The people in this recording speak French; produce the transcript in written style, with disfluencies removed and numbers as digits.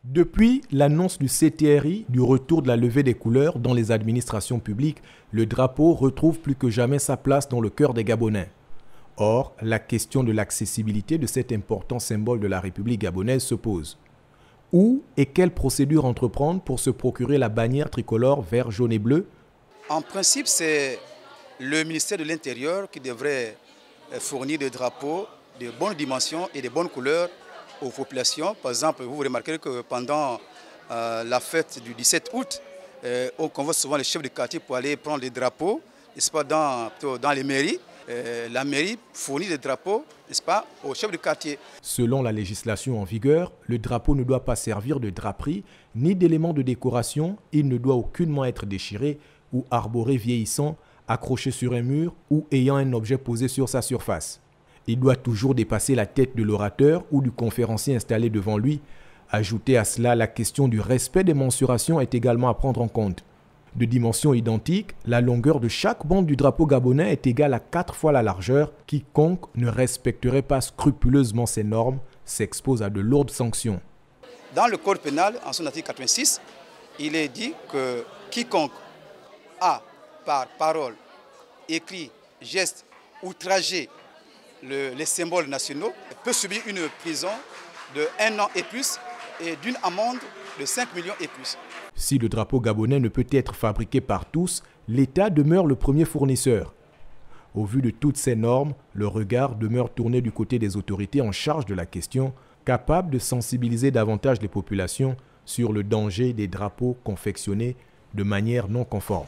Depuis l'annonce du CTRI du retour de la levée des couleurs dans les administrations publiques, le drapeau retrouve plus que jamais sa place dans le cœur des Gabonais. Or, la question de l'accessibilité de cet important symbole de la République gabonaise se pose. Où et quelle procédure entreprendre pour se procurer la bannière tricolore vert, jaune et bleu? En principe, c'est le ministère de l'Intérieur qui devrait fournir des drapeaux de bonnes dimensions et de bonnes couleurs aux populations. Par exemple, vous remarquerez que pendant la fête du 17 août, on convoque souvent les chefs de quartier pour aller prendre les drapeaux, n'est-ce pas, dans les mairies. La mairie fournit des drapeaux, n'est-ce pas, aux chefs de quartier. Selon la législation en vigueur, le drapeau ne doit pas servir de draperie ni d'élément de décoration. Il ne doit aucunement être déchiré ou arboré vieillissant, accroché sur un mur ou ayant un objet posé sur sa surface. Il doit toujours dépasser la tête de l'orateur ou du conférencier installé devant lui. Ajoutez à cela la question du respect des mensurations est également à prendre en compte. De dimensions identiques, la longueur de chaque bande du drapeau gabonais est égale à 4 fois la largeur. Quiconque ne respecterait pas scrupuleusement ces normes s'expose à de lourdes sanctions. Dans le code pénal, en son article 86, il est dit que quiconque a, par parole, écrit, geste, outragé les symboles nationaux peut subir une prison de 1 an et plus et d'une amende de 5 millions et plus. Si le drapeau gabonais ne peut être fabriqué par tous, l'État demeure le premier fournisseur. Au vu de toutes ces normes, le regard demeure tourné du côté des autorités en charge de la question, capables de sensibiliser davantage les populations sur le danger des drapeaux confectionnés de manière non conforme.